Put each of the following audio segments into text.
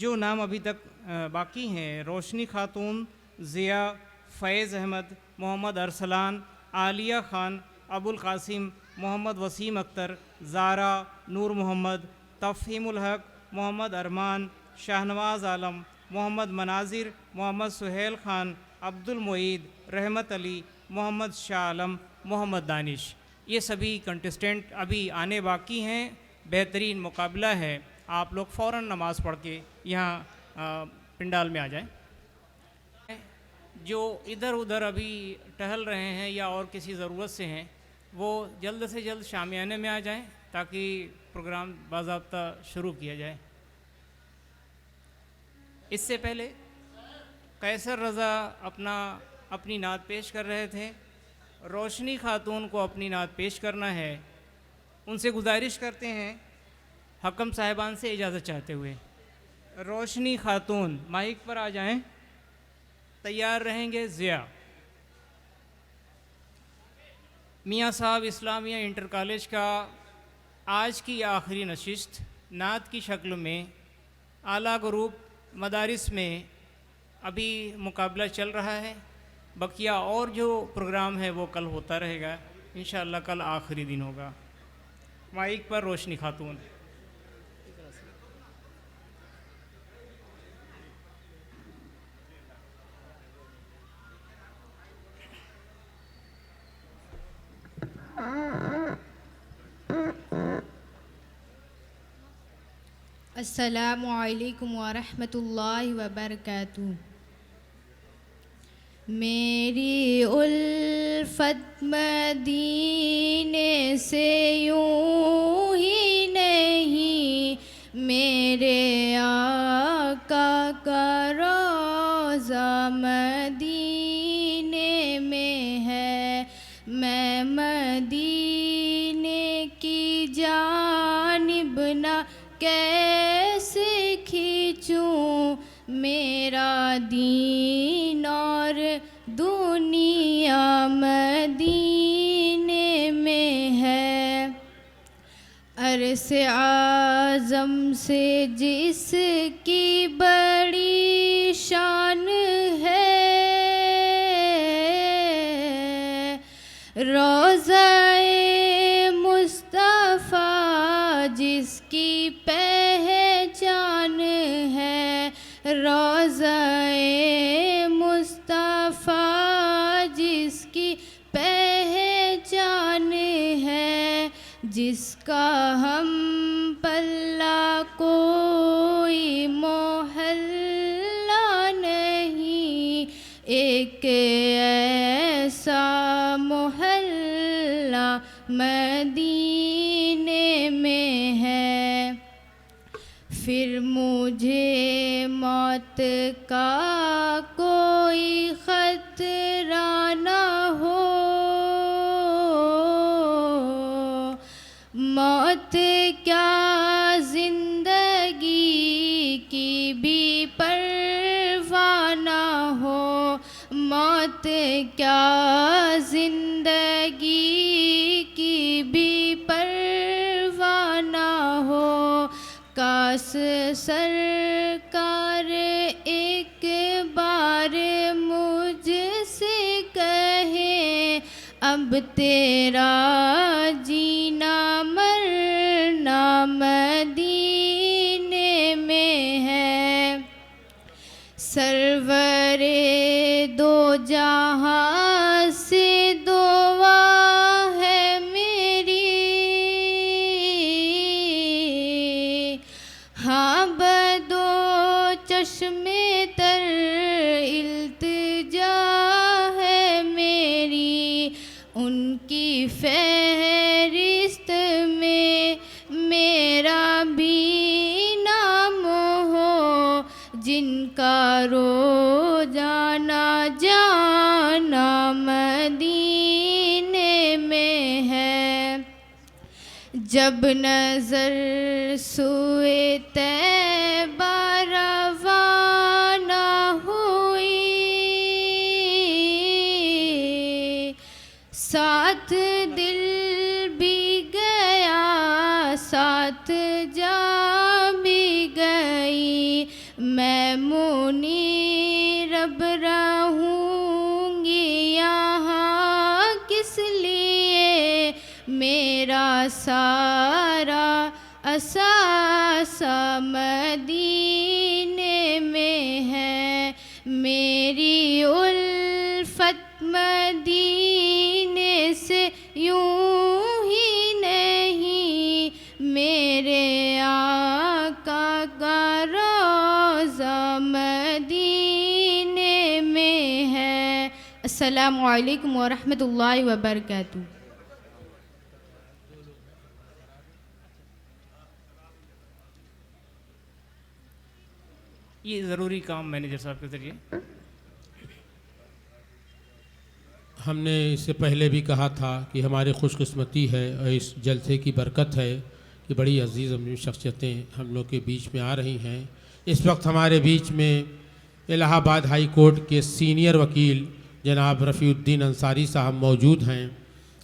جو نام ابھی تک باقی ہیں: روشنی خاتون، ضیا، فیض احمد، محمد ارسلان، عالیہ خان، ابو القاسم، محمد وسیم اختر، زارا، نور محمد، تفہیم الحق، محمد ارمان، شاہنواز عالم، محمد مناظر، محمد سہیل خان، عبد المعید، رحمت علی، محمد شاہ عالم، محمد دانش۔ یہ سبھی کنٹسٹنٹ ابھی آنے باقی ہیں۔ بہترین مقابلہ ہے، آپ لوگ فوراً نماز پڑھ کے یہاں پنڈال میں آ جائیں۔ جو ادھر ادھر ابھی ٹہل رہے ہیں یا اور کسی ضرورت سے ہیں، وہ جلد سے جلد شامیانے میں آ جائیں تاکہ پروگرام باضابطہ شروع کیا جائے۔ اس سے پہلے قیصر رضا اپنی نعت پیش کر رہے تھے۔ روشنی خاتون کو اپنی نعت پیش کرنا ہے۔ ان سے گزارش کرتے ہیں حکم صاحبان سے اجازت چاہتے ہوئے، روشنی خاتون مائک پر آ جائیں۔ تیار رہیں گے ضیا۔ میاں صاحب اسلامیہ انٹر کالج کا آج کی آخری نشست نعت کی شکل میں اعلیٰ گروپ مدارس میں ابھی مقابلہ چل رہا ہے۔ بقیہ اور جو پروگرام ہے وہ کل ہوتا رہے گا انشاءاللہ۔ کل آخری دن ہوگا۔ مائک پر روشنی خاتون۔ السلام علیکم ورحمۃ اللہ وبرکاتہ۔ میری الفت مدینے سے یوں ہی نہیں، میرے آقا کا روضہ مدینے میں ہے۔ میں مدینے کی جانب نہ کیسے کھینچوں، میرا دین اور دنیا مدینے میں ہے۔ عرش اعظم سے جس کی بڑی شان ہے، روضہ مصطفیٰ جس کی پہچان ہے، روضہ مصطفیٰ جس کی پہچان ہے، جس کا ہم پلہ کوئی محلہ نہیں، ایک ایسا محلہ مدینے میں ہے۔ پھر مجھے موت کا کوئی خطرہ نہ ہو، موت کیا زندگی کی بھی پرواہ نہ ہو، موت کیا زندگی کی بھی پرواہ نہ ہو۔ کاش سرکار ایک بار مجھ سے کہیں، اب تیرا جینا مرنا مدینے میں ہے۔ سرور دو جہاں سے دعا ہے میری، ہاں بدو چشم تر التجا ہے میری، ان کی فہرست میں میرا بھی نام ہو، جن کا روزانہ جانا مدینے میں ہے۔ جب نظر سوئے طیبہ روانہ ہوئی، ساتھ دل بھی گیا ساتھ جان بھی گئی، میرا سارا اثاثہ مدینے میں ہے، میری الفت مدینے سے یوں ہی نہیں، میرے آقا کا روضہ مدینے میں ہے۔ السلام علیکم ورحمۃ اللہ وبرکاتہ۔ یہ ضروری کام مینیجر صاحب کے ذریعے۔ ہم نے اس سے پہلے بھی کہا تھا کہ ہماری خوش قسمتی ہے اور اس جلسے کی برکت ہے کہ بڑی عزیز شخصیتیں ہم لوگ کے بیچ میں آ رہی ہیں۔ اس وقت ہمارے بیچ میں الہ آباد ہائی کورٹ کے سینئر وکیل جناب رفیع الدین انصاری صاحب موجود ہیں،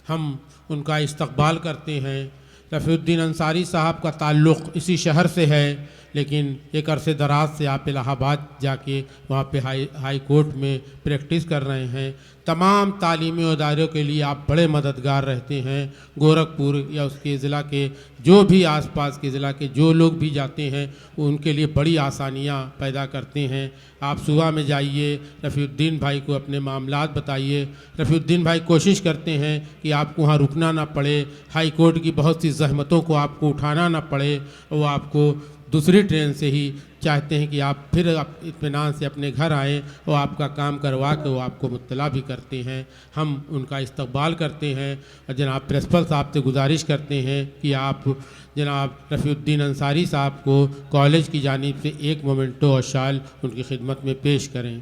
ہم ان کا استقبال کرتے ہیں۔ رفیع الدین انصاری صاحب کا تعلق اسی شہر سے ہے، لیکن ایک عرصے دراز سے آپ الہ آباد جا کے وہاں پہ ہائی کورٹ میں پریکٹس کر رہے ہیں۔ تمام تعلیمی اداروں کے لیے آپ بڑے مددگار رہتے ہیں۔ گورکھپور یا اس کے ضلع کے جو بھی آس پاس کے ضلع کے جو لوگ بھی جاتے ہیں ان کے لیے بڑی آسانیاں پیدا کرتے ہیں۔ آپ صبح میں جائیے، رفیع الدین بھائی کو اپنے معاملات بتائیے۔ رفیع الدین بھائی کوشش کرتے ہیں کہ آپ کو وہاں رکنا نہ پڑے، ہائی کورٹ کی بہت سی زحمتوں کو آپ کو اٹھانا نہ پڑے، وہ آپ کو دوسری ٹرین سے ہی چاہتے ہیں کہ آپ پھر اطمینان سے اپنے گھر آئیں، اور آپ کا کام کروا کے وہ آپ کو مطلع بھی کرتے ہیں۔ ہم ان کا استقبال کرتے ہیں اور جناب پرنسپل صاحب سے گزارش کرتے ہیں کہ آپ جناب رفیع الدین انصاری صاحب کو کالج کی جانب سے ایک مومنٹو اور شال ان کی خدمت میں پیش کریں۔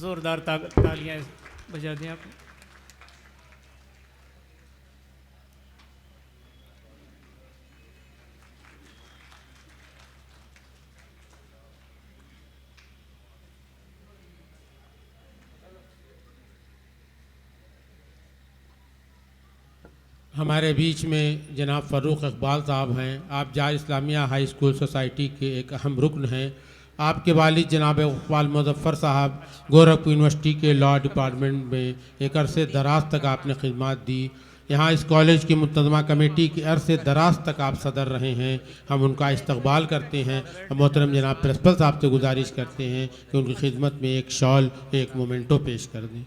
زوردار تالیاں بجا دیں آپ۔ ہمارے بیچ میں جناب فاروق اقبال صاحب ہیں، آپ جار اسلامیہ ہائی اسکول سوسائٹی کے ایک اہم رکن ہیں۔ آپ کے والد جناب اقبال مظفر صاحب گورکھپور یونیورسٹی کے لاء ڈپارٹمنٹ میں ایک عرصے دراز تک آپ نے خدمات دی۔ یہاں اس کالج کی منتظمہ کمیٹی کے عرصے دراز تک آپ صدر رہے ہیں، ہم ان کا استقبال کرتے ہیں اور محترم جناب پرنسپل صاحب سے گزارش کرتے ہیں کہ ان کی خدمت میں ایک شال ایک مومنٹو پیش کر دیں۔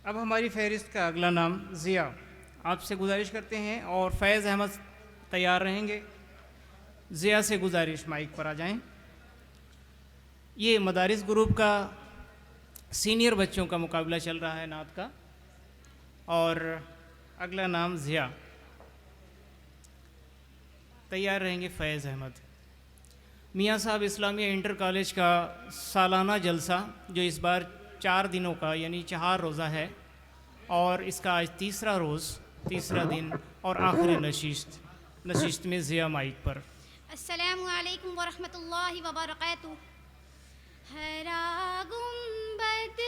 اب ہماری فہرست کا اگلا نام ضیاء، آپ سے گزارش کرتے ہیں اور فیض احمد تیار رہیں گے۔ ضیاء سے گزارش مائک پر آ جائیں۔ یہ مدارس گروپ کا سینئر بچوں کا مقابلہ چل رہا ہے نعت کا، اور اگلا نام ضیاء، تیار رہیں گے فیض احمد۔ میاں صاحب اسلامیہ انٹر کالج کا سالانہ جلسہ جو اس بار 4 دنوں کا یعنی 4 روزہ ہے، اور اس کا آج تیسرا دن اور آخری نشست میں ضیاء مائک پر۔ السلام علیکم ورحمۃ اللہ وبرکاتہ۔ ہرا گنبد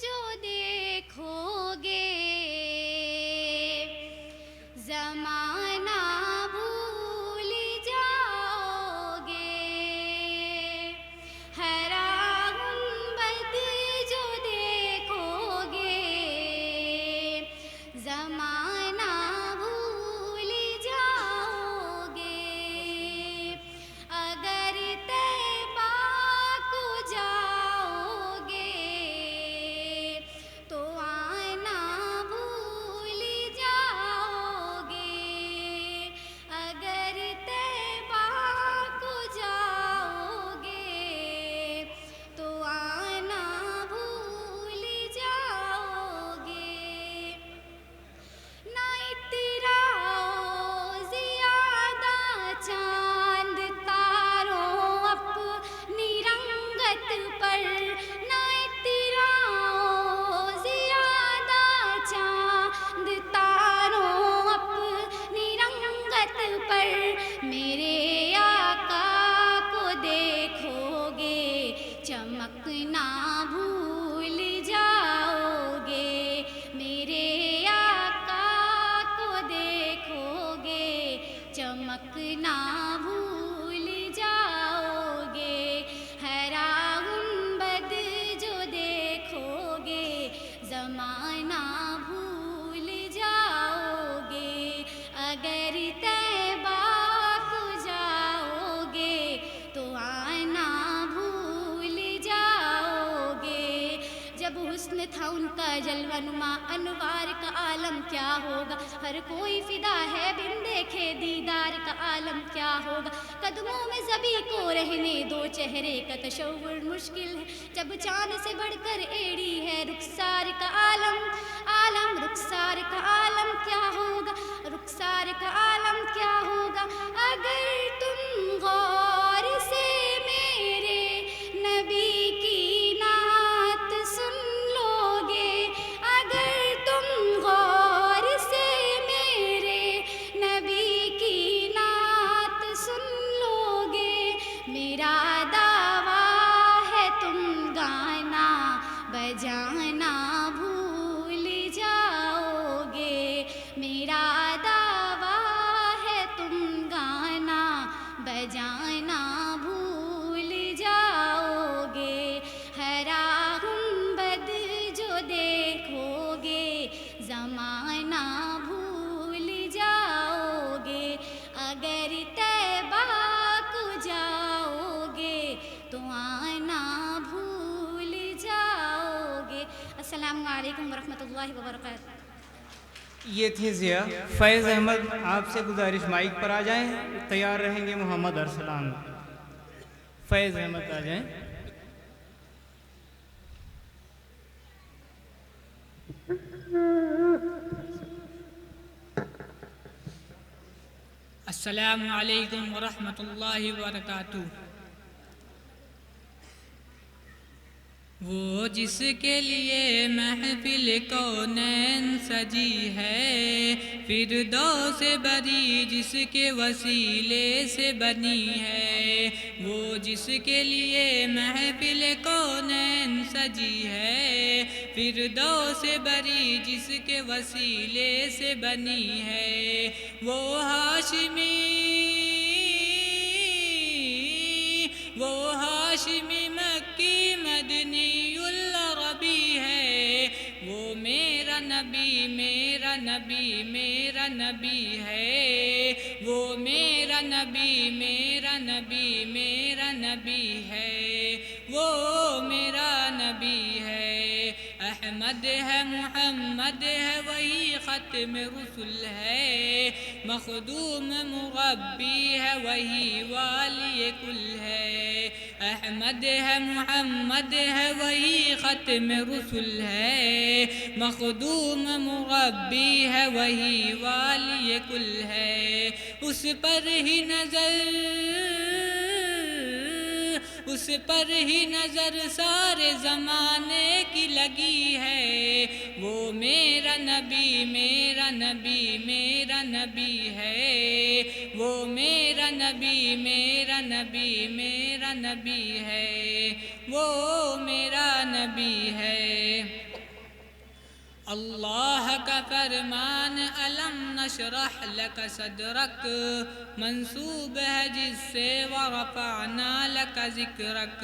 جو دیکھو گے زمانہ بھول جاؤ گے، ہرا گنبد جو دیکھو گے زمانہ بھول جاؤ گے، اگر طیبہ کو جاؤ جب حسن تھا ان کا جلوہ نما انوار کا عالم کیا ہوگا، ہر کوئی فدا ہے بن دیکھے دیدار کا عالم کیا ہوگا، قدموں میں زبی کو رہنے دو چہرے کا تصور مشکل ہے، جب چاند سے بڑھ کر ایڑی ہے رخسار کا عالم، عالم رخسار کا عالم کیا ہوگا، رخسار کا عالم کیا ہوگا، اگر تم غور سے میرے نبی کی نعت سن لو گے، اگر تم غور سے میرے نبی کی نعت سن لو گے، میرا دعویٰ ہے تم گانا بجانا بھول جاؤ گے، میرا دعویٰ ہے تم گانا بجانا بھول جاؤ گے، ہرا گنبد جو دیکھو گے زمانہ بھول جاؤ گے، اگر طیبہ کو جاؤ گے تو آنا بھول جاؤ گے۔ السلام علیکم ورحمۃ اللہ وبرکاتہ۔ یہ تھی ضیا فیض احمد، آپ سے گزارش مائک پر آ جائیں، تیار رہیں گے محمد ارسلان۔ فیض احمد آ جائیں۔ السلام علیکم ورحمۃ اللہ وبرکاتہ۔ وہ جس کے لیے محفل کونین سجی ہے، فردوس بری جس کے وسیلے سے بنی ہے، وہ جس کے لیے محفل کونین سجی ہے، فردوس بری جس کے وسیلے سے بنی ہے، وہ ہاشمی مکی مدنی العربی ہے، وہ میرا نبی میرا نبی میرا نبی ہے، وہ میرا نبی میرا نبی میرا نبی ہے، وہ میرا نبی ہے، احمد ہے محمد ہے وہی ختم رسول ہے، مخدوم مربی ہے وہی والی کل ہے، احمد ہے محمد ہے وہی ختم رسول ہے، مخدوم مربی ہے وہی والی کل ہے، اس پر ہی نظر سارے زمانے کی لگی ہے، وہ میرا نبی میرا نبی میرا نبی ہے، وہ میرا نبی میرا نبی میرا نبی ہے، وہ میرا نبی ہے۔ اللہ کا فرمان علم نشرح لک صدرک منسوب ہے جس سے ورفعنا لک ذکرک،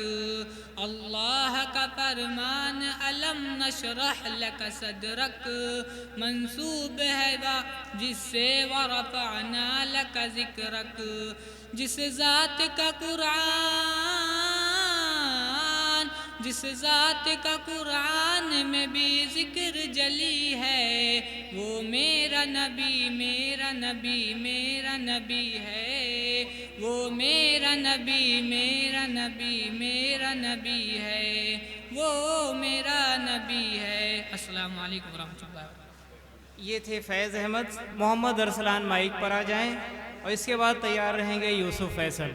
اللہ کا فرمان علم نشرح لک صدرک منسوب ہے جس سے ورفعنا لک ذکرک، جس ذات کا قرآن میں بھی ذکر جلی ہے، وہ میرا نبی میرا نبی میرا نبی ہے، وہ میرا نبی میرا نبی میرا نبی ہے، وہ میرا نبی ہے۔ السلام علیکم ورحمۃ اللہ۔ یہ تھے فیض احمد۔ محمد ارسلان مائک پر آ جائیں، اور اس کے بعد تیار رہیں گے یوسف فیصل۔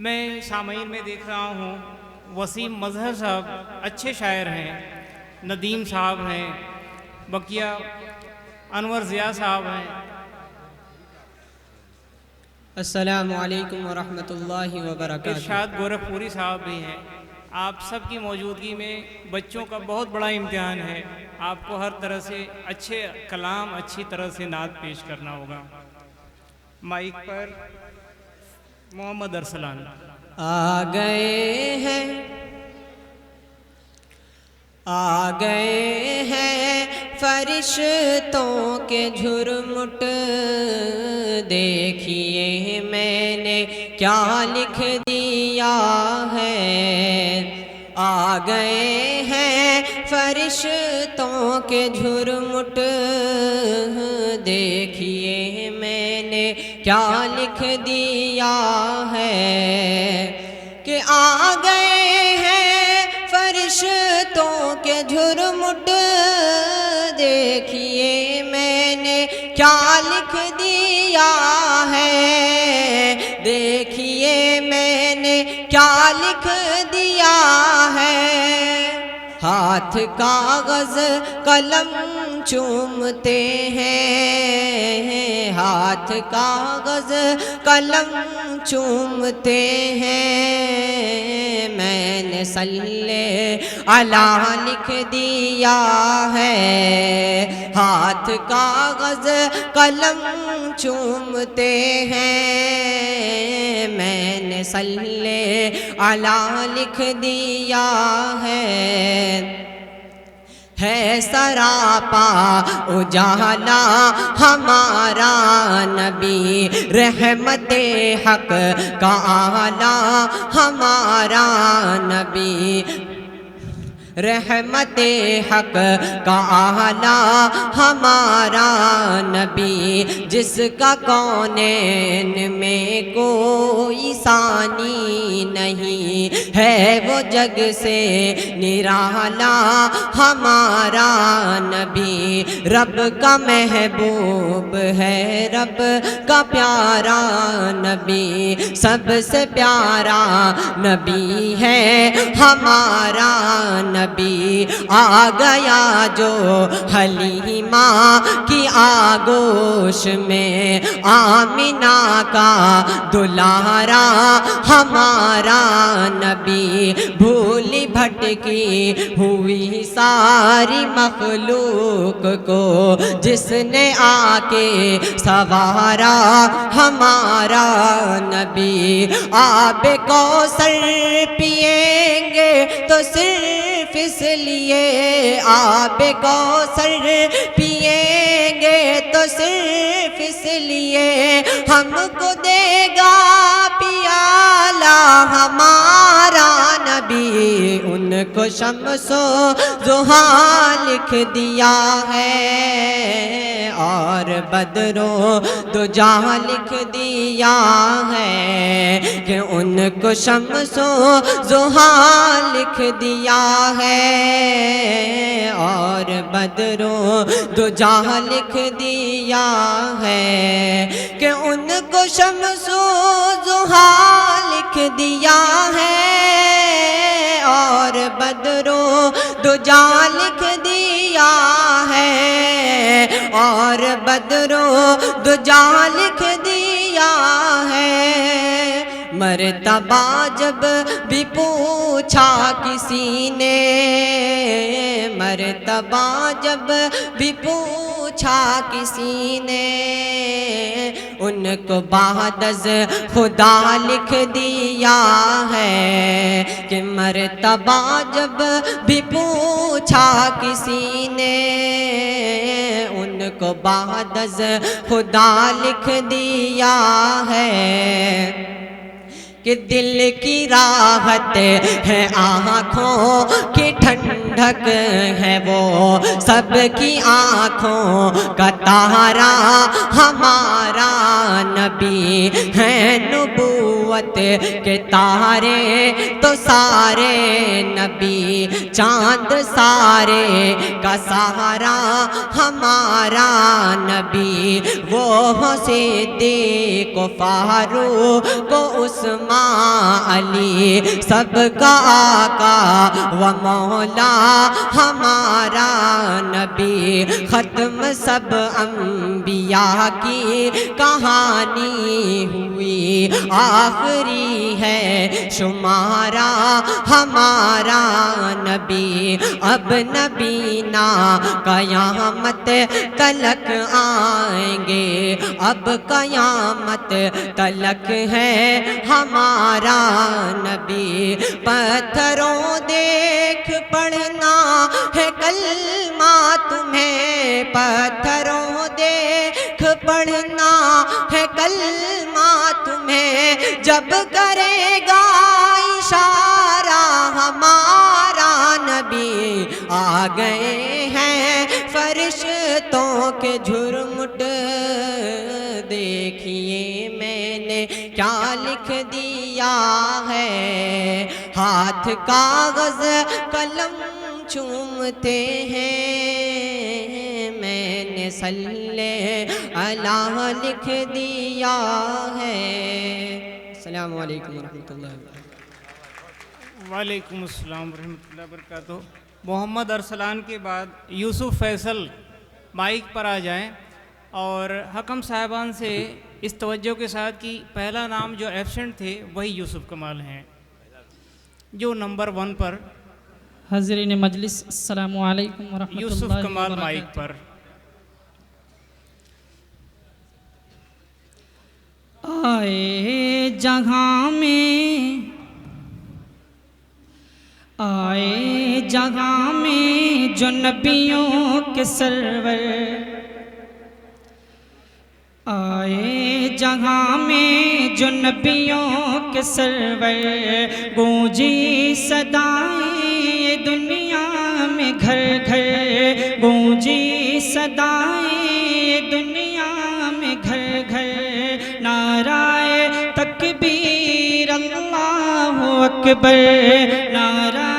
میں سامعین میں دیکھ رہا ہوں وسیم مظہر صاحب اچھے شاعر ہیں، ندیم صاحب ہیں، بقیہ انور ضیاء صاحب ہیں۔ السلام علیکم ورحمۃ اللہ وبرکاتہ۔ ارشاد گورکھپوری صاحب بھی ہیں۔ آپ سب کی موجودگی میں بچوں کا بہت بڑا امتحان ہے، آپ کو ہر طرح سے اچھے کلام اچھی طرح سے نعت پیش کرنا ہوگا۔ مائک پر محمد ارسلان۔ آ گئے ہیں فرشتوں کے جھرمٹ، دیکھیے میں نے کیا لکھ دیا ہے، آ گئے ہیں فرشتوں کے جھرمٹ، دیکھیے میں نے کیا لکھ دیا ہے کہ آ گئے ہیں فرشتوں کے جھرمٹ، دیکھیے میں نے کیا لکھ دیا ہے، دیکھیے میں نے کیا لکھ دیا ہے۔ ہاتھ کاغذ قلم چومتے ہیں، ہاتھ کاغذ قلم چومتے ہیں، میں نے صلی علی لکھ دیا ہے۔ ہاتھ کاغذ قلم چومتے ہیں، میں نے صلی علی لکھ دیا ہے سراپا اجالا ہمارا نبی، رحمت حق کا آلہ ہمارا نبی، رحمت حق کا آلہ ہمارا نبی، جس کا کونین میں کوئی ثانی نہیں ہے، وہ جگ سے نرالا ہمارا نبی، رب کا محبوب ہے، رب کا پیارا نبی، سب سے پیارا نبی ہے ہمارا نبی۔ آ گیا جو حلیمہ کی آغوش میں، آمنہ کا دلارا ہمارا نبی، بھولی بھٹکی ہوئی ساری مخلوق کو جس نے آ کے سوارا ہمارا نبی۔ آب کوثر پیئیں گے تو صرف اس لیے، آب کوثر پیئیں گے تو صرف اس لیے، ہم کو دے گا پیالہ ہمارا نبی، ان کو شمس و ضحیٰ لکھ دیا ہے، اور بدر و دجا لکھ دیا ہے، کہ ان کو شمس و ضحیٰ لکھ دیا ہے، اور بدر و دجا لکھ دیا ہے، کہ ان کو شمس و ضحیٰ لکھ دیا ہے، اور بدر و دجا لکھ دیا ہے، اور بدر و دجا لکھ دیا ہے۔ مرتبہ جب بھی پوچھا کسی نے، مرتبہ جب بھی پوچھا کسی نے، ان کو بعد از خدا لکھ دیا ہے، کہ مرتبہ جب بھی پوچھا کسی نے، ان کو بعد از خدا لکھ دیا ہے، کہ دل کی راحت ہے آنکھوں کی ٹھنڈک ہے وہ، سب کی آنکھوں کا تارا ہمارا نبی ہے، نبوت کے تارے تو سارے نبی، چاند سارے کا سہارا ہمارا نبی، وہ صدیق و فاروق و عثمان علی، سب کا آقا و مولا ہمارا نبی، ختم سب انبیاء کی کہانی ہوئی، آخری ہے شمارا ہمارا نبی، اب نبی نا قیامت تلک آئیں گے، اب قیامت تلک ہے ہمارا نبی، پتھروں دیکھ پڑھنا ہے کلمہ تمہیں، پتھروں دیکھ پڑھنا ہے کلمہ تمہیں، جب کرے گا اشارہ ہمارا گئے ہیں فرشتوں کے جھرمٹ، دیکھیے میں نے کیا لکھ دیا ہے، ہاتھ کاغذ قلم چومتے ہیں، میں نے صلی اللہ لکھ دیا ہے۔ السلام علیکم ورحمۃ اللہ وبرکاتہ۔ وعلیکم السلام ورحمۃ اللہ وبرکاتہ۔ محمد ارسلان کے بعد یوسف فیصل مائک پر آ جائیں، اور حکم صاحبان سے اس توجہ کے ساتھ کہ پہلا نام جو ایبسنٹ تھے وہی یوسف کمال ہیں جو نمبر 1 پر۔ حاضرین مجلس السلام علیکم ورحمۃ اللہ یوسف وبرکاتہ۔ کمال مائک پر۔ آئے جہاں میں جو نبیوں کے سرور، آئے جہاں میں جو نبیوں کے سرور، گونجی صدائیں دنیا میں گھر گھر، گونجی صدائیں دنیا میں گھر گھر، نعرہ تکبیر اللہ اکبر، نعرہ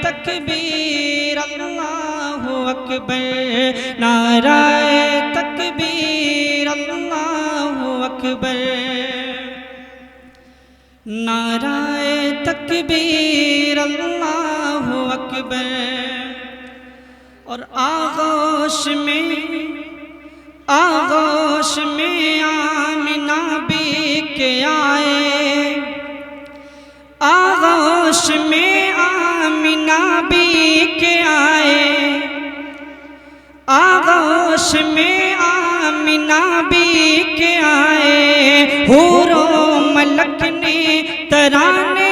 تکبیر اللہ اکبر، نعرہ تکبیر اللہ اکبر، نعرہ تکبیر اللہ اکبر۔ اور آغوش میں آمنہ بھی کے آئے، آغوش میں آمنہ بھی کے آئے، آغوش میں آمنہ بھی کے آئے، حور و ملک نے ترانے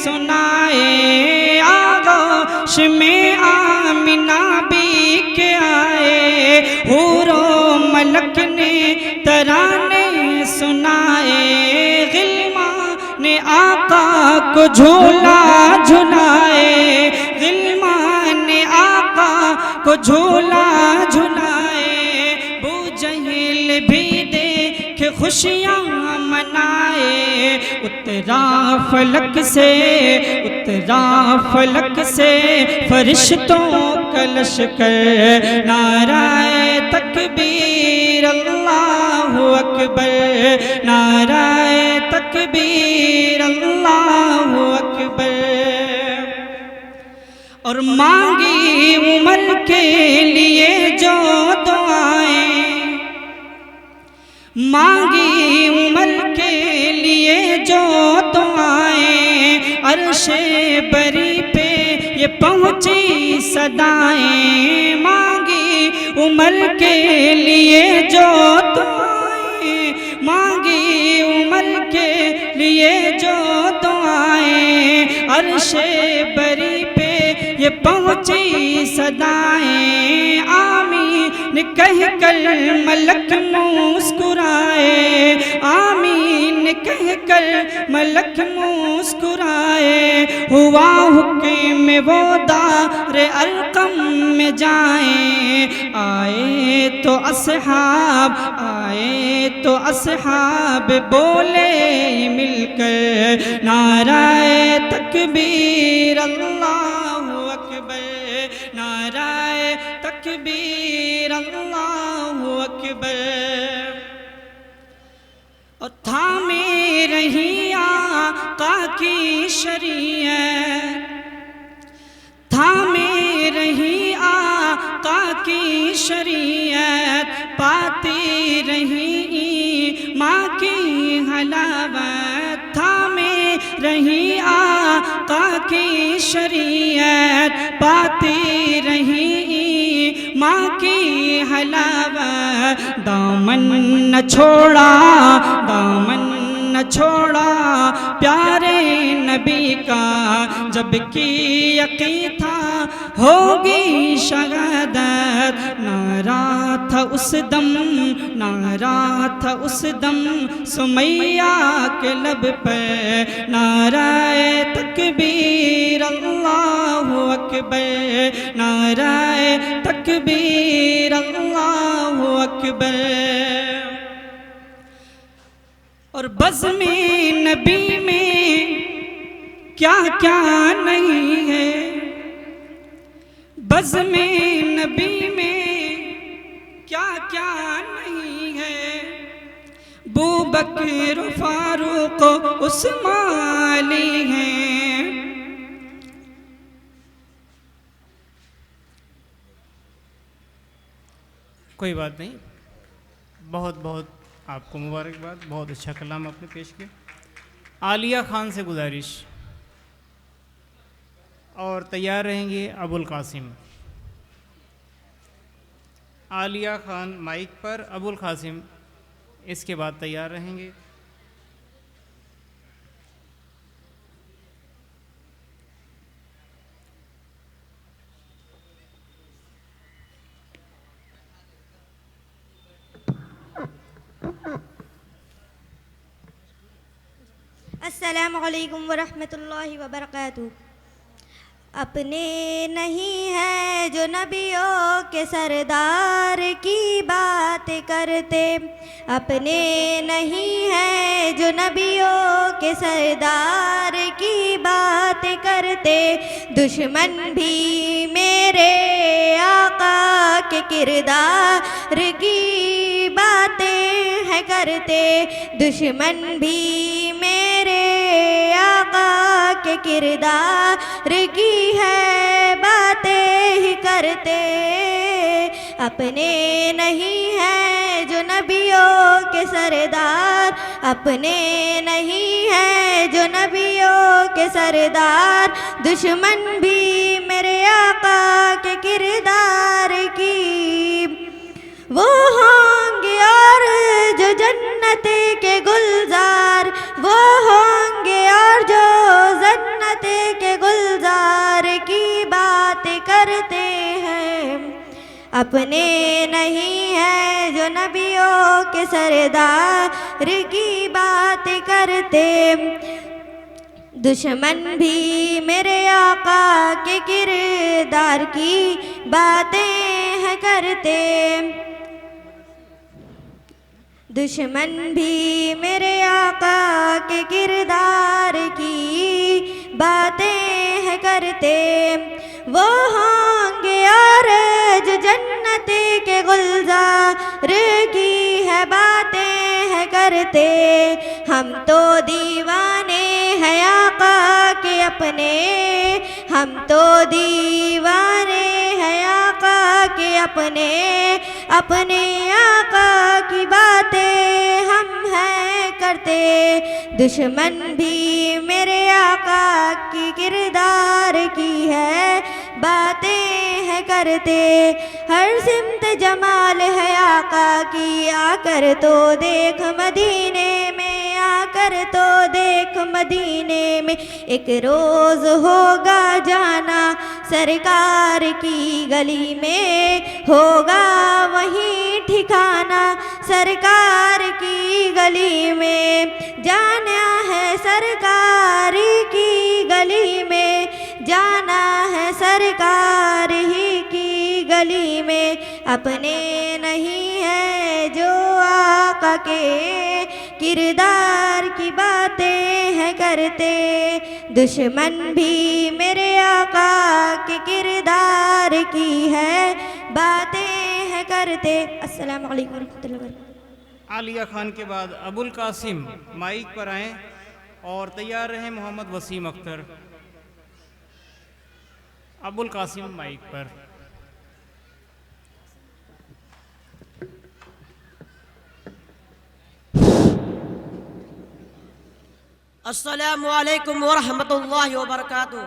سنائے، آغوش میں آمنہ بھی کے آئے، حور و ملک نے ترانے سنائے، غلمان نے آقا کو جھولا جھلائے، غلمان نے آقا کو جھولا جھلائے، بو جہل بھی دیکھ خوشیاں منائے، اترا فلک سے فرشتوں کا لشکر، نعرہ تکبیر اللہ اکبر، نعرہ تکبیر اللہ اکبر۔ اور مانگی عمر کے لیے جو دعائیں، مانگی عمر کے لیے جو دعائیں، عرش بری پہ یہ پہنچی صدائیں، مانگی عمر کے لیے جو دعائیں، مانگی عمر کے لیے جو دعائیں، عرش بری پہ یہ پہنچی صدائیں، آمین کہہ کر ملک مسکرائے، آمین کہہ کر ملک مسکرائے، ہوا حکم وہ دار ارقم میں جائیں، آئے تو اصحاب بولے مل کر، نعرہ تکبیر اللہ اکبر، نعرہ تکبیر اللہ اکبر۔ اور تھامے رہی آقا کی شریعت، تھامے رہی آقا کی شریعت، پاتی رہی ماں کی حلاوت، تھامے رہی آقا کی شریعت، پاتی رہی ماں کی حلاوت، دامن نہ چھوڑا پیارے نبی کا، جب کہ یقین تھا ہوگی شہادت، نعرہ تھا اس دم، نعرہ تھا اس دم سمیہ کے لب پہ، نعرہ تکبیر اللہ اکبر، نعرہ تکبیر اللہ اکبر۔ اور بزم نبی میں کیا کیا نہیں ہے، بزم نبی میں کیا کیا نہیں ہے، ابوبکر فاروق عثمان علی ہیں۔ کوئی بات نہیں، بہت بہت آپ کو مبارکباد، بہت اچھا کلام آپ نے پیش کیا۔ عالیہ خان سے گزارش، اور تیار رہیں گے ابو القاسم۔ عالیہ خان مائک پر، ابو القاسم اس کے بعد تیار رہیں گے۔ السلام علیکم ورحمۃ اللہ وبرکاتہ۔ اپنے نہیں ہے جو نبیوں کے سردار کی بات کرتے، اپنے نہیں ہے جو نبیوں کے سردار کی بات کرتے، دشمن بھی میرے آقا کے کردار کی باتیں ہے کرتے، دشمن بھی میرے آقا کے کردار کی ہے باتیں ہی کرتے، اپنے نہیں ہے جو نبیوں کے سردار، اپنے نہیں ہے جو نبیوں کے سردار، دشمن بھی میرے آقا کے کردار کی وہ ہوں گے، اور جو جنت کے گلزار وہ ہوں گے، اور جو جنت کے گلزار کی بات کرتے ہیں، اپنے نہیں ہے جو نبیوں کے سردار کی بات کرتے، دشمن بھی میرے آقا کے کردار کی باتیں ہیں کرتے، دشمن بھی میرے آقا کے کردار کی باتیں ہیں کرتے، وہ ہوں گے، اور جو جنت کے گلزار کی ہے باتیں ہیں کرتے، ہم تو دیوانے ہیں آقا کے اپنے، ہم تو دیوانے ہیں آقا کے اپنے، اپنے آقا کی باتیں ہم ہیں کرتے، دشمن بھی میرے آقا کی کردار کی ہے باتیں ہیں کرتے، ہر سمت جمال ہے آقا کی، آ کر تو دیکھ مدینے میں، آ کر تو دیکھ مدینے میں، ایک روز ہوگا جانا سرکار کی گلی میں، ہوگا وہیں ٹھکانا سرکار کی گلی میں، جانا ہے سرکار کی گلی میں، جانا ہے سرکار ہی کی گلی میں، اپنے نہیں ہے جو آقا کے کردار کی باتیں ہیں کرتے، دشمن بھی میرے آقا کے کردار کی ہے باتیں ہیں کرتے۔ السلام علیکم ورحمۃ اللہ وبرکاتہ۔ عالیہ خان کے بعد ابو القاسم مائک پر آئیں اور تیار رہیں محمد وسیم اختر۔ ابو القاسم مائک پر۔ السلام علیکم ورحمۃ اللہ وبرکاتہ۔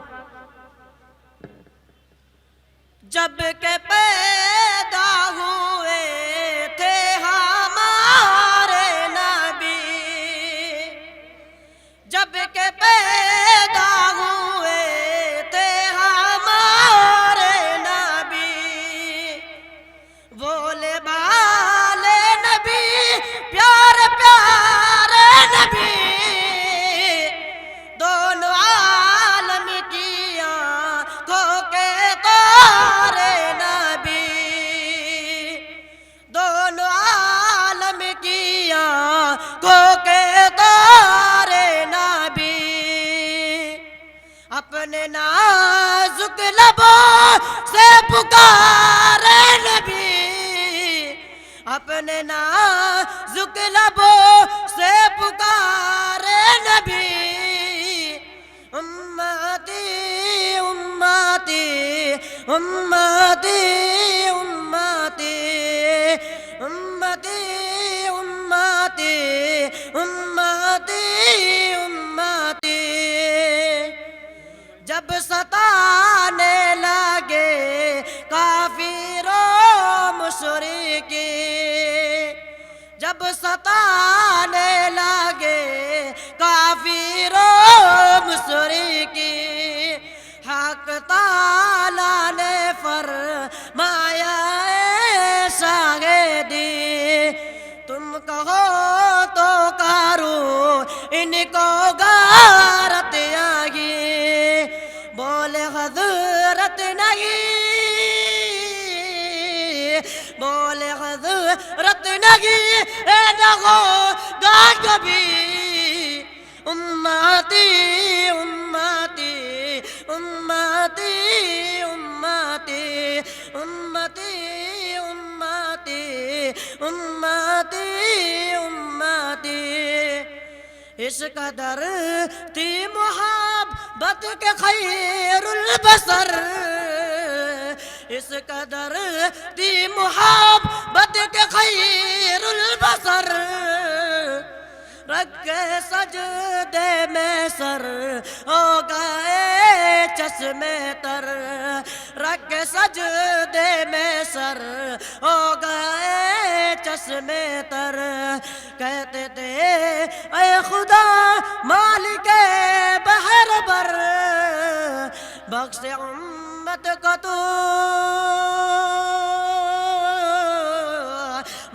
جب کہ پیدا ہوئے تھے ہمارے نبی، جب کہ پیدا ہوئے تھے ہمارے لبوں سے پکارے نبی اپنے نازک لبوں سے پکارے نبی امتی امتی امتی امتی امتی امتی امتی امتی جب ستانے لگے کافر و مشرکی جب ستانے لگے کافر و مشرکی حق تعالیٰ نے فرمایا اے شاہدی تم کہو تو کروں ان کو غارت آگی بولے حضرت نہیں بولے حضرت نہیں اے نگو گا کبھی امتی امتی امتی امتی امتی امتی امتی امتی اس قدر تھی محبت کے خیر البصر اس قدر تھی محبت کے خیر البصر رکھ کے سجدے میں سر ہو گئے چشمے تر رکھ کے سجدے میں سر ہو گئے چشمے تر کہتے تھے اے خدا مالک بحر بر بخش امت کو تو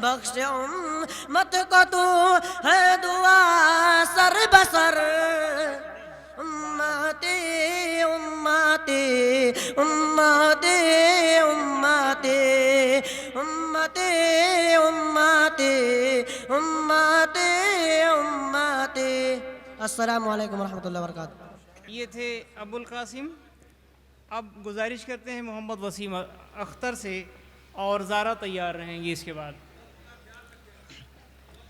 بخش امت کو تو ہے دعا سر بسر امتی امتی امتی امتی امتی امتی امتی امتی السلام علیکم ورحمۃ اللہ وبرکاتہ. یہ تھے ابو القاسم. اب گزارش کرتے ہیں محمد وسیم اختر سے اور زارا تیار رہیں گی. اس کے بعد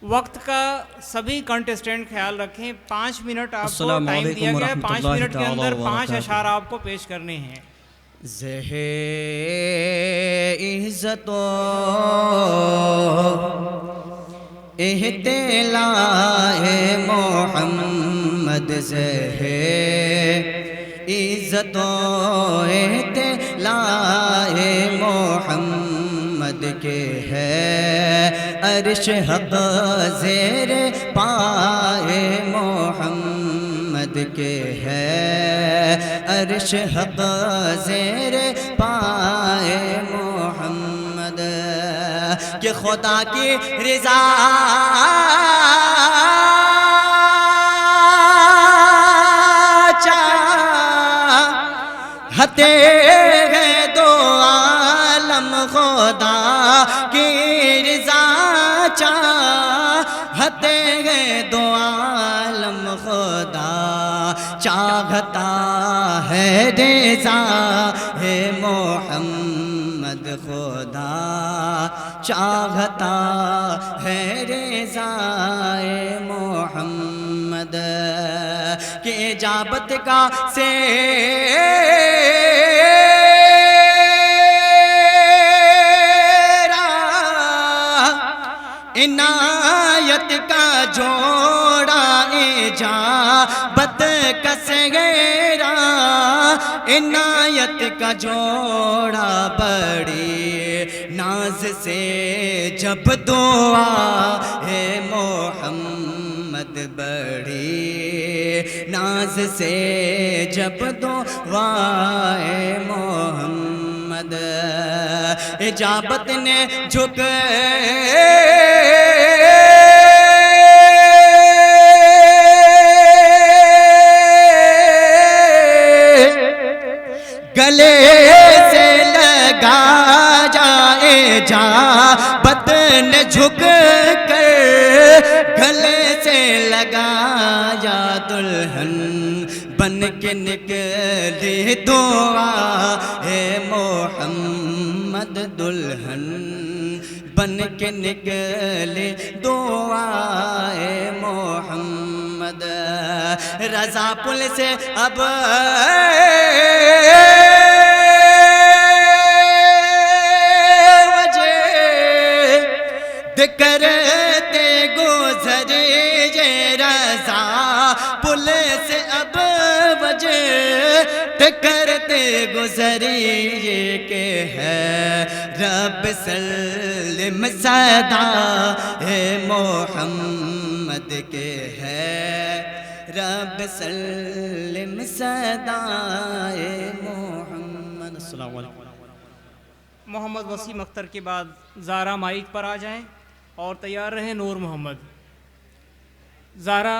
وقت کا سبھی کنٹیسٹنٹ خیال رکھیں. 5 منٹ آپ کو ٹائم دیا گیا ہے. 5 منٹ کے اندر 5 اشعار آپ کو پیش کرنے ہیں. زہ عزت و احتلائے محمد زہ عزت و احتلائے محمد کے ہے عرش حق زیر پائے محمد کے ہے عرش حق زیر پائے محمد کہ خدا کی رضا چاہتے ہیں دو عالم خدا کی رضا چاہتے ہیں دو عالم خدا چاہتا ہے رضا ہے محمد خدا چاہتا ہے رضا محمد کہ اجابت کا سے عنایت کا جوڑا اجابت کا سہرا عنایت کا جوڑا بڑی ناز سے جب دعا ہے محمد بڑی ناز سے جب دعا ہے محمد اجابت نے جھک گلے سے لگا جائے اجابت نے جھک کر گلے سے لگا یا دلہن بن کے نکلی دعا اے محمد دلہن بن کے نکلی دعا اے محمد رضا پل سے اب کرتے گزرے یہ رضا پل سے اب وجہ کرتے گزرے یہ کہ ہے رب سلم صدا اے محمد کے ہے رب سلم صدا اے محمد. السلام علیکم. محمد وسیم اختر کے بعد زارا مائک پر آ جائیں اور تیار رہیں نور محمد. زارا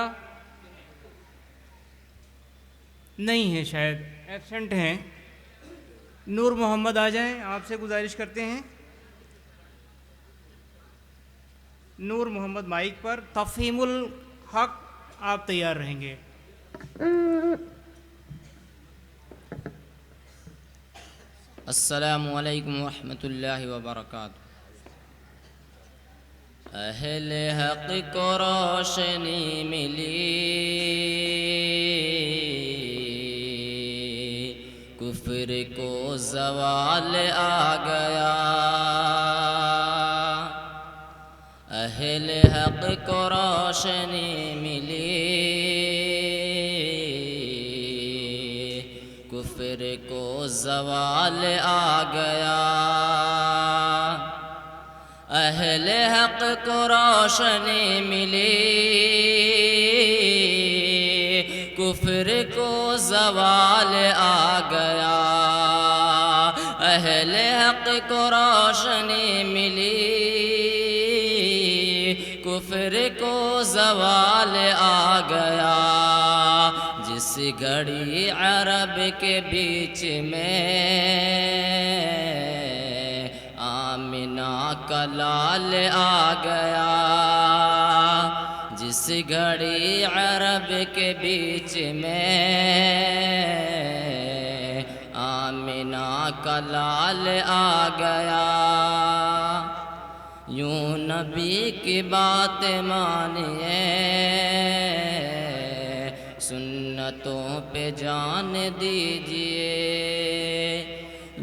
نہیں ہیں، شاید ایبسنٹ ہیں. نور محمد آ جائیں، آپ سے گزارش کرتے ہیں. نور محمد مائک پر. تفہیم الحق آپ تیار رہیں گے. السلام علیکم ورحمۃ اللہ وبرکاتہ. اہل حق کو روشنی ملی، کفر کو زوال آ گیا. اہل حق کو روشنی ملی، کفر کو زوال آ گیا. اہل حق کو روشنی ملی، کفر کو زوال آ گیا. اہل حق کو روشنی ملی، کفر کو زوال آ گیا. جس گھڑی عرب کے بیچ میں آمنہ کا لال آ گیا. جس گھڑی عرب کے بیچ میں آمنہ کا لال آ گیا. یوں نبی کی بات مانیے، سنتوں پہ جان دیجئے.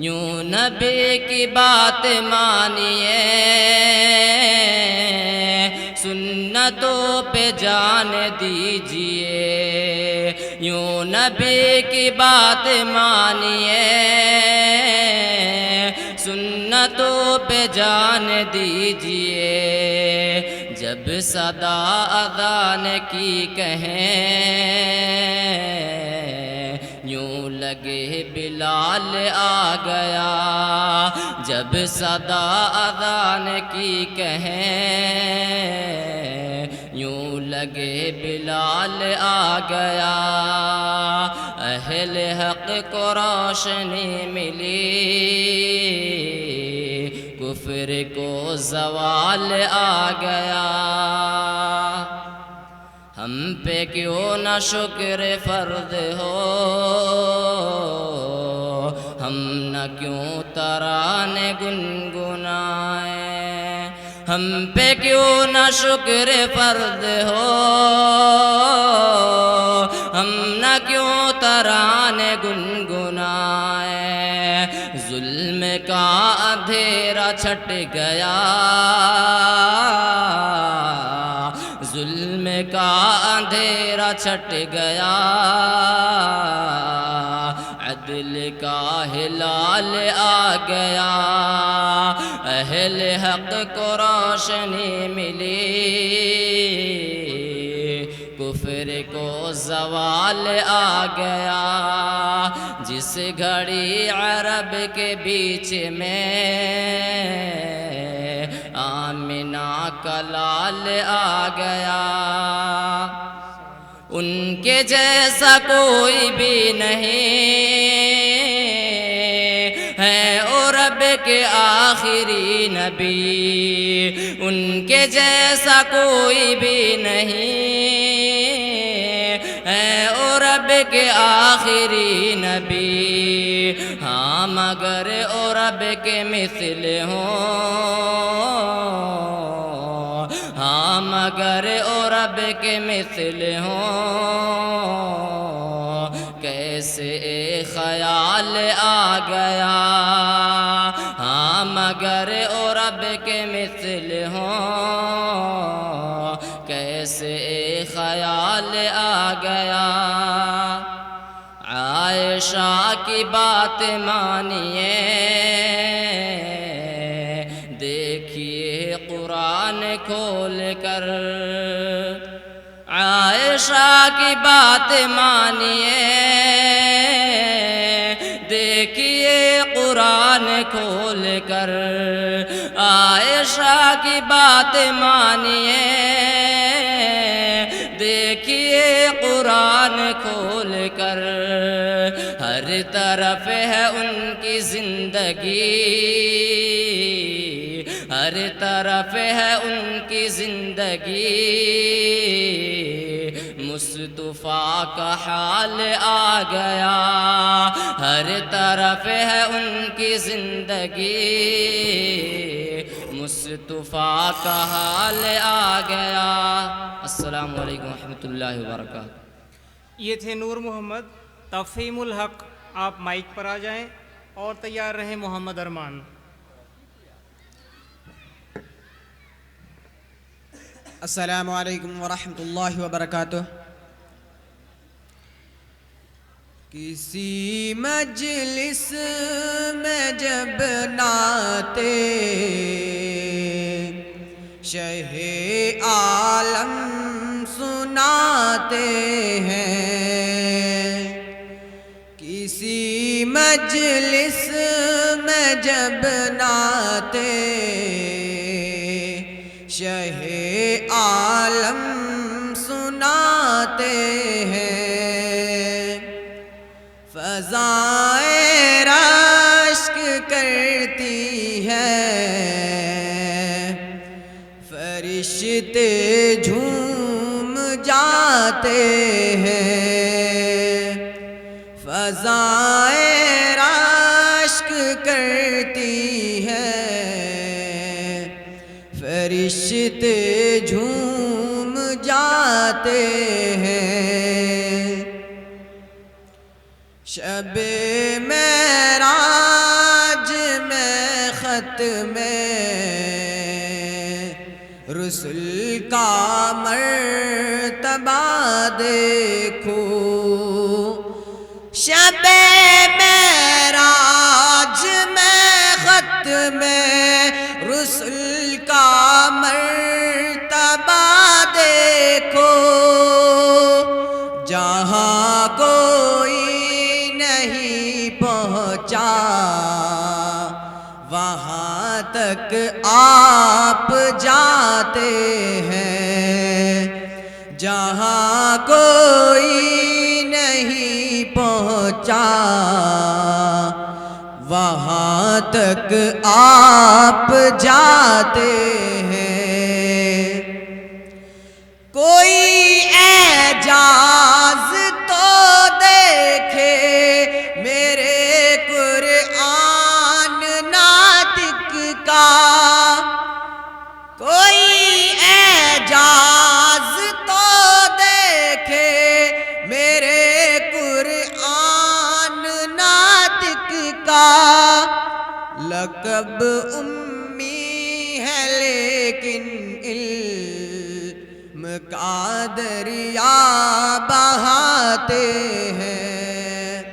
یوں نبی کی بات مانیے، سنتوں پہ جان دیجئے. یوں نبی کی بات مانیے، سنتوں پہ جان دیجئے. جب صدا اذان کی کہیں، یوں لگے بلال آ گیا. جب صدا اذان کی کہیں، یوں لگے بلال آ گیا. اہل حق کو روشنی ملی، کفر کو زوال آ گیا. ہم پہ کیوں نہ شکر فرض ہو، ہم نہ کیوں ترانے گنگنائیں. ہم پہ کیوں نہ شکر فرض ہو، ہم نہ کیوں ترانے گنگنائیں. ظلم کا اندھیرا چھٹ گیا، ظلم کا اندھیرا چھٹ گیا. عدل کا ہلال آ گیا. اہل حق کو روشنی ملی، کفر کو زوال آ گیا. جس گھڑی عرب کے بیچ میں آمنہ کا لال آ گیا. ان کے جیسا کوئی بھی نہیں ہے اور رب کے آخری نبی. ان کے جیسا کوئی بھی نہیں ہے اور رب کے آخری نبی، ہاں مگر او رب کے مثل ہوں، ہاں مگر او رب کے مثل ہوں، کیسے خیال آ گیا، ہاں مگر او رب کے مثل ہوں، کیسے خیال آ گیا۔ عائشہ کی بات مانیے، دیکھیے قرآن کھول کر، عائشہ کی بات مانیے، دیکھیے قرآن کھول کر، عائشہ کی بات مانیے، دیکھیے قرآن کھول کر، ہر طرف ہے ان کی زندگی، ہر طرف ہے ان کی زندگی، مصطفیٰ کا حال آ گیا، ہر طرف ہے ان کی زندگی، مصطفیٰ کا حال آ گیا۔ السلام علیکم ورحمۃ اللہ وبرکاتہ۔ یہ تھے نور محمد تفہیم الحق، آپ مائک پر آ جائیں اور تیار رہیں محمد ارمان۔ السلام علیکم ورحمۃ اللہ وبرکاتہ۔ کسی مجلس میں جب نعتِ شہ عالم سناتے ہیں، کسی مجلس میں جب نعتِ شہ عالم سناتے ہیں، فضائیں رشک کرتی ہیں، فرشتے جھوم جاتے ہیں، فضائیں رشک کرتی ہیں، فرشتے جھوم جاتے ہیں، شب معراج میں ختم رسل کا مرتبہ دیکھو، شب معراج میں ختم رسل کا مرتبہ دیکھو، جہاں کوئی نہیں پہنچا وہاں تک آپ جاتے ہیں، جہاں کوئی نہیں پہنچا وہاں تک آپ جاتے ہیں، کوئی اعجاز تو دیکھے میرے قرآن ناطق کا، کوئی اعجاز تو دیکھے میرے قرآن ناطق کا، لقب امی ہے لیکن علم کا دریا بہاتے ہیں،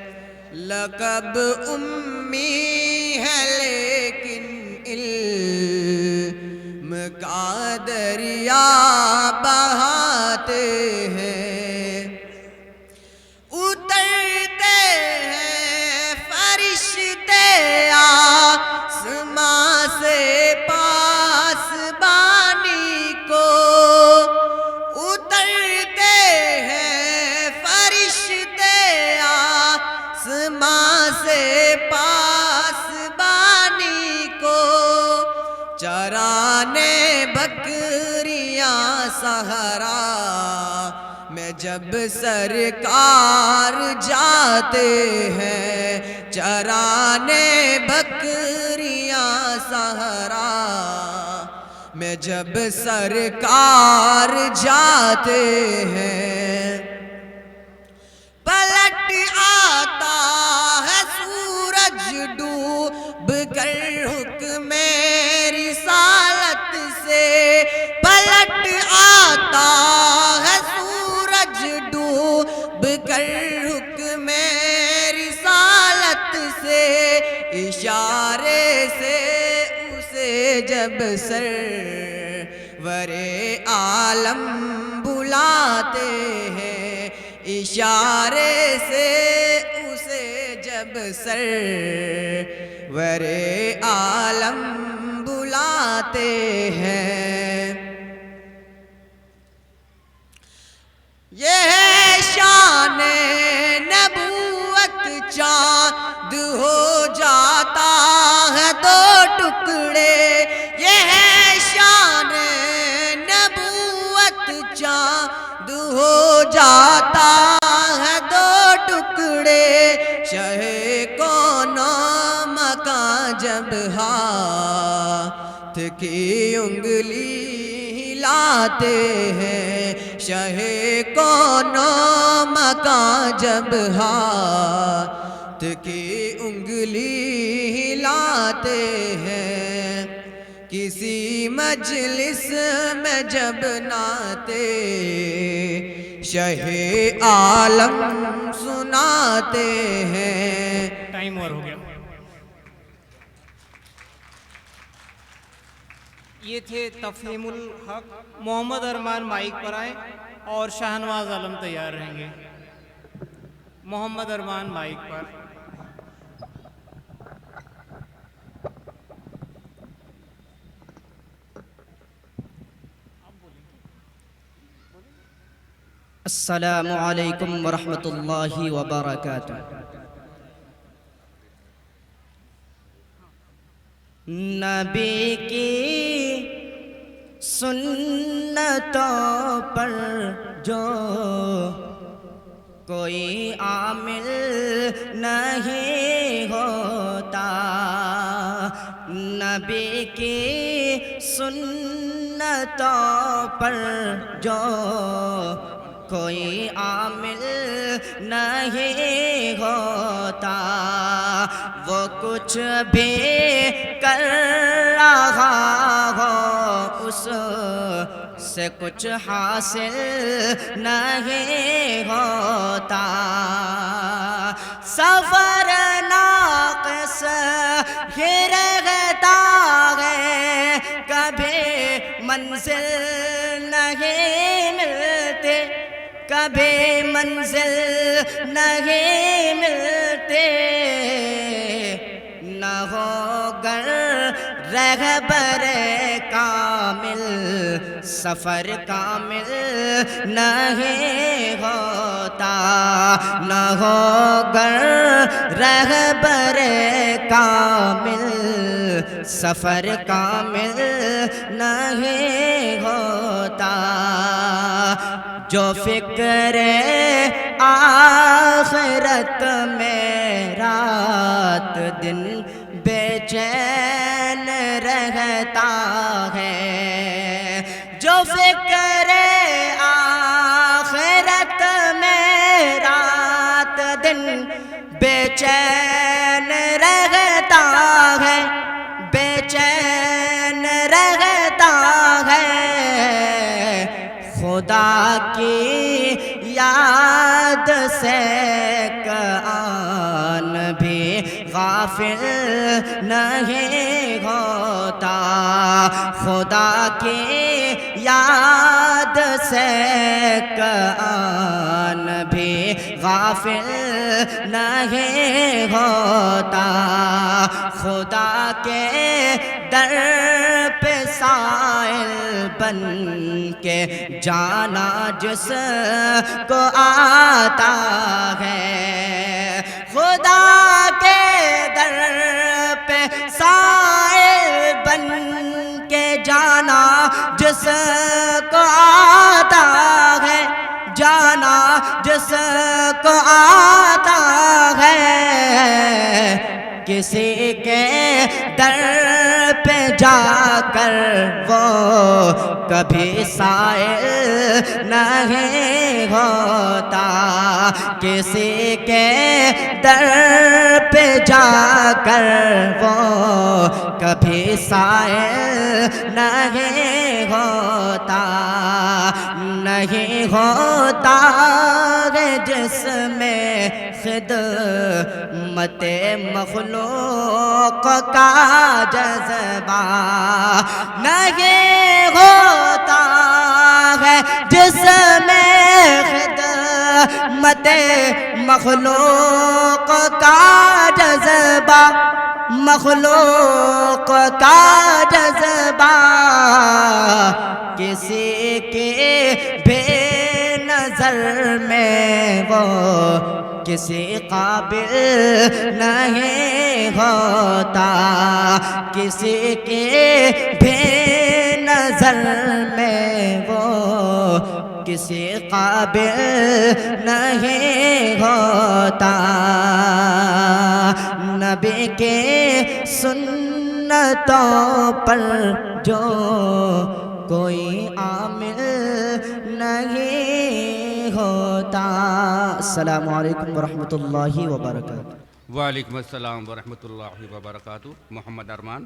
لقب امی ہے لیکن علم کا دریا بہاتے ہیں، اترتے ہیں فرشتے آسماں سے پاسبانی کو، اترتے ہیں فرشتے آسماں سے پاسبانی کو، چرانے بکریاں صحرا میں جب سرکار جاتے ہیں چرانے بکریاں صحرا میں، جب سرکار جاتے ہیں پلٹ آتا ہے سورج ڈوب کر حکم رسالت سے، پلٹ آتا ہے سورج ڈوب کر حکم رسالت سے، اشارے سے اسے جب سرور عالم بلاتے ہیں، اشارے سے اسے جب سرور عالم بلاتے ہیں۔ یہ ہے شان نبوت، چاند ہو جاتا ہے دو ٹکڑے، یہ ہے شان نبوت، چاند ہو جاتا ہے دو ٹکڑے، شہ کون مکان جب ہاتھ کی انگلی ہلاتے ہیں، شہ کون مکان جب ہاتھ کی انگلی ہلاتے ہیں، کسی مجلس میں جب نعتِ شہ عالم سناتے ہیں۔ ٹائم اوور ہو گیا۔ یہ تھے تفہیم الحق۔ محمد ارمان مائک پر آئیں اور شاہنواز عالم تیار رہیں گے۔ محمد ارمان مائک پر۔ السلام علیکم ورحمۃ اللہ وبرکاتہ۔ نبی کی سنتوں پر جو کوئی عامل نہیں ہوتا، نبی کی سنتوں پر جو کوئی عامل نہیں ہوتا، وہ کچھ بھی کر رہا ہو اس سے کچھ حاصل نہیں ہوتا، سفر ناقص ہی رہتا ہے، کبھی منزل نہیں ملتے، کبھی منزل نہیں ملتے، نہ ہو گر رہبر کامل سفر کامل نہیں ہوتا، نہ ہو گر رہبر کامل سفر کامل نہیں ہوتا، جو فکر آخرت میں رات دن بے چین رہتا ہے، جو فکر آخرت میں رات دن بے چین رہتا ہے، بے چین رہتا ہے، خدا کی یاد سے کان بھی غافل نہیں ہوتا، خدا کی یاد سے کان بھی غافل نہیں ہوتا، خدا کے در پہ سائل بن کے جانا جس کو آتا ہے، خدا کے در پہ سائل بن کے جانا جس کو آتا ہے، جانا کسی کے در پہ جا کر وہ کبھی سائل نہیں ہوتا، کسی کے در پہ جا کر وہ کبھی سائل نہیں ہوتا، نہیں ہوتا ہے جس میں خدمت مخلوق کا جذبہ، نہیں ہوتا ہے جس میں خدمت مخلوق کا جذبہ، مخلوق کا جذبہ، کسی کے بے نظر میں وہ کسی قابل نہیں ہوتا، کسی کے بے نظر میں وہ کسی قابل نہیں ہوتا، نبی کے سنتوں پر جو کوئی عامل نہیں ہوتا۔ السلام علیکم ورحمۃ اللہ وبرکاتہ۔ وعلیکم السلام ورحمۃ اللہ وبرکاتہ۔ محمد ارمان۔